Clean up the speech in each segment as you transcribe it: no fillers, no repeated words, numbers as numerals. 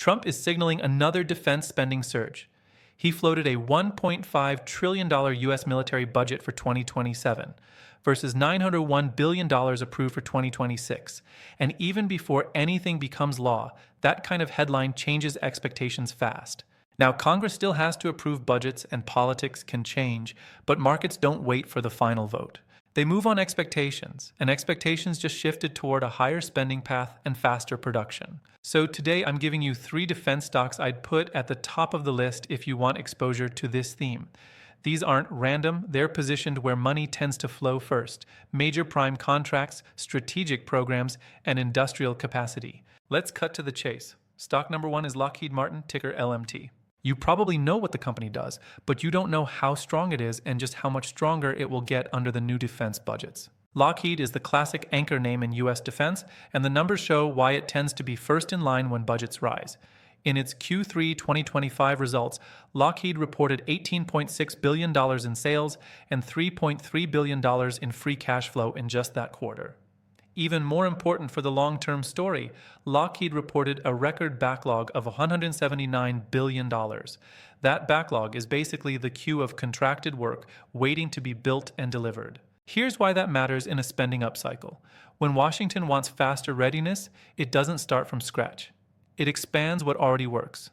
Trump is signaling another defense spending surge. He floated a $1.5 trillion U.S. military budget for 2027 versus $901 billion approved for 2026. And even before anything becomes law, that kind of headline changes expectations fast. Now, Congress still has to approve budgets and politics can change, but markets don't wait for the final vote. They move on expectations, and expectations just shifted toward a higher spending path and faster production. So today I'm giving you 3 defense stocks I'd put at the top of the list if you want exposure to this theme. These aren't random, they're positioned where money tends to flow first: major prime contracts, strategic programs, and industrial capacity. Let's cut to the chase. Stock number 1 is Lockheed Martin, ticker LMT. You probably know what the company does, but you don't know how strong it is and just how much stronger it will get under the new defense budgets. Lockheed is the classic anchor name in U.S. defense, and the numbers show why it tends to be first in line when budgets rise. In its Q3 2025 results, Lockheed reported $18.6 billion in sales and $3.3 billion in free cash flow in just that quarter. Even more important for the long-term story, Lockheed reported a record backlog of $179 billion. That backlog is basically the queue of contracted work waiting to be built and delivered. Here's why that matters in a spending upcycle. When Washington wants faster readiness, it doesn't start from scratch. It expands what already works.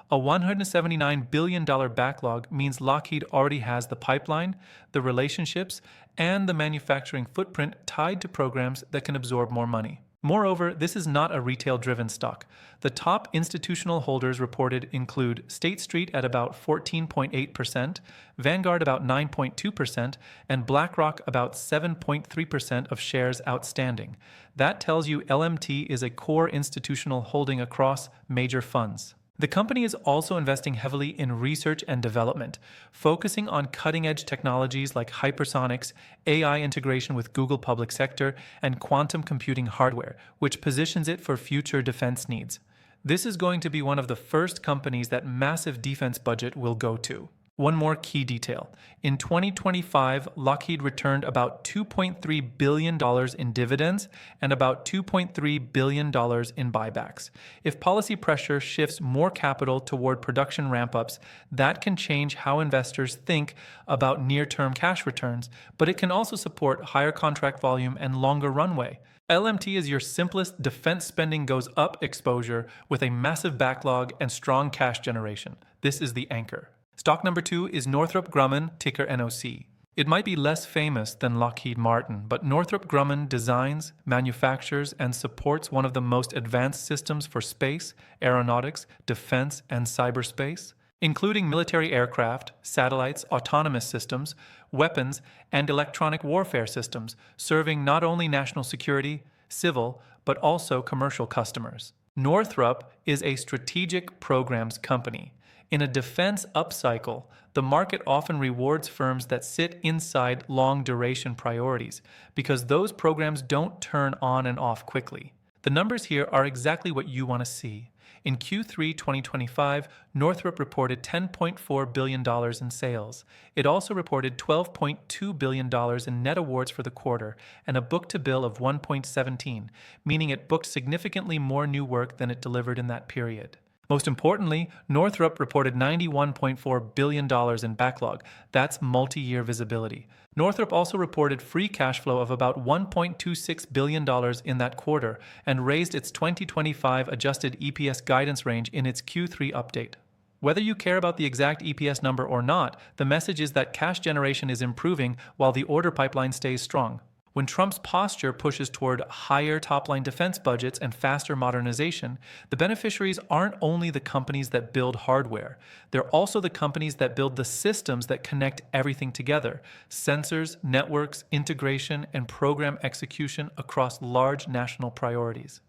A $179 billion backlog means Lockheed already has the pipeline, the relationships, and the manufacturing footprint tied to programs that can absorb more money. Moreover, this is not a retail-driven stock. The top institutional holders reported include State Street at about 14.8%, Vanguard about 9.2%, and BlackRock about 7.3% of shares outstanding. That tells you LMT is a core institutional holding across major funds. The company is also investing heavily in research and development, focusing on cutting-edge technologies like hypersonics, AI integration with Google Public Sector, and quantum computing hardware, which positions it for future defense needs. This is going to be one of the first companies that massive defense budget will go to. One more key detail. In 2025, Lockheed returned about $2.3 billion in dividends and about $2.3 billion in buybacks. If policy pressure shifts more capital toward production ramp-ups, that can change how investors think about near-term cash returns, but it can also support higher contract volume and longer runway. LMT is your simplest defense spending goes up exposure with a massive backlog and strong cash generation. This is the anchor. Stock number 2 is Northrop Grumman, ticker NOC. It might be less famous than Lockheed Martin, but Northrop Grumman designs, manufactures, and supports one of the most advanced systems for space, aeronautics, defense, and cyberspace, including military aircraft, satellites, autonomous systems, weapons, and electronic warfare systems, serving not only national security, civil, but also commercial customers. Northrop is a strategic programs company. In a defense upcycle, the market often rewards firms that sit inside long-duration priorities because those programs don't turn on and off quickly. The numbers here are exactly what you want to see. In Q3 2025, Northrop reported $10.4 billion in sales. It also reported $12.2 billion in net awards for the quarter and a book-to-bill of 1.17, meaning it booked significantly more new work than it delivered in that period. Most importantly, Northrop reported $91.4 billion in backlog. That's multi-year visibility. Northrop also reported free cash flow of about $1.26 billion in that quarter and raised its 2025 adjusted EPS guidance range in its Q3 update. Whether you care about the exact EPS number or not, the message is that cash generation is improving while the order pipeline stays strong. When Trump's posture pushes toward higher top-line defense budgets and faster modernization, the beneficiaries aren't only the companies that build hardware. They're also the companies that build the systems that connect everything together: sensors, networks, integration, and program execution across large national priorities.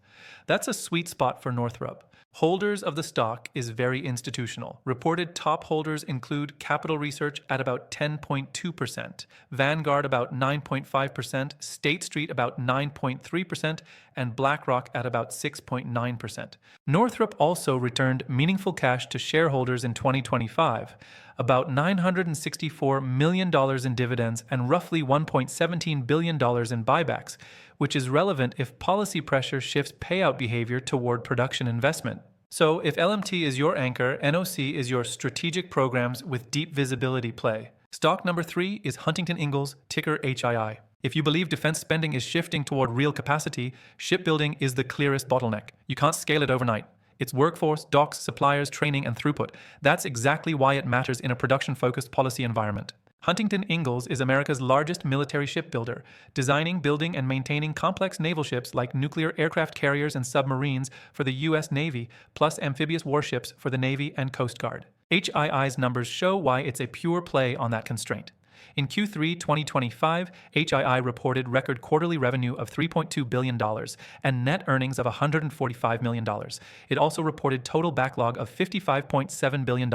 That's a sweet spot for Northrop. Holders of the stock is very institutional. Reported top holders include Capital Research at about 10.2%, Vanguard about 9.5%, State Street about 9.3%, and BlackRock at about 6.9%. Northrop also returned meaningful cash to shareholders in 2025, about $964 million in dividends and roughly $1.17 billion in buybacks, which is relevant if policy pressure shifts payout behavior toward production investment. So if LMT is your anchor, NOC is your strategic programs with deep visibility play. Stock number 3 is Huntington Ingalls, ticker HII. If you believe defense spending is shifting toward real capacity, shipbuilding is the clearest bottleneck. You can't scale it overnight. It's workforce, docks, suppliers, training, and throughput. That's exactly why it matters in a production-focused policy environment. Huntington Ingalls is America's largest military shipbuilder, designing, building, and maintaining complex naval ships like nuclear aircraft carriers and submarines for the U.S. Navy, plus amphibious warships for the Navy and Coast Guard. HII's numbers show why it's a pure play on that constraint. In Q3 2025, HII reported record quarterly revenue of $3.2 billion and net earnings of $145 million. It also reported total backlog of $55.7 billion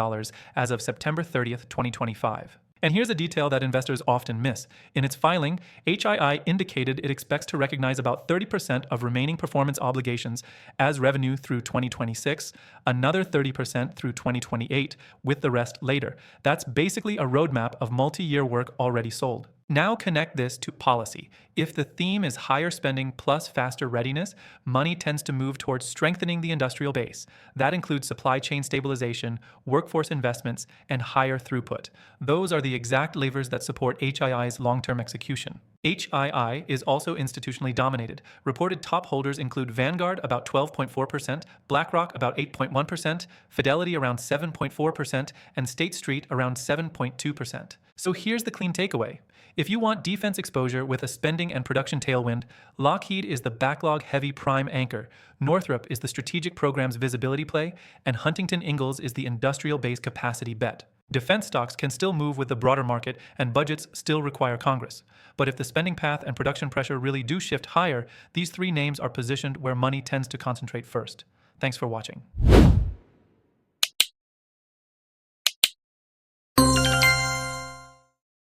as of September 30th, 2025. And here's a detail that investors often miss. In its filing, HII indicated it expects to recognize about 30% of remaining performance obligations as revenue through 2026, another 30% through 2028, with the rest later. That's basically a roadmap of multi-year work already sold. Now connect this to policy. If the theme is higher spending plus faster readiness, money tends to move towards strengthening the industrial base. That includes supply chain stabilization, workforce investments, and higher throughput. Those are the exact levers that support HII's long-term execution. HII is also institutionally dominated. Reported top holders include Vanguard about 12.4%, BlackRock about 8.1%, Fidelity around 7.4%, and State Street around 7.2%. So here's the clean takeaway. If you want defense exposure with a spending and production tailwind, Lockheed is the backlog-heavy prime anchor, Northrop is the strategic program's visibility play, and Huntington Ingalls is the industrial-based capacity bet. Defense stocks can still move with the broader market, and budgets still require Congress. But if the spending path and production pressure really do shift higher, these three names are positioned where money tends to concentrate first. Thanks for watching.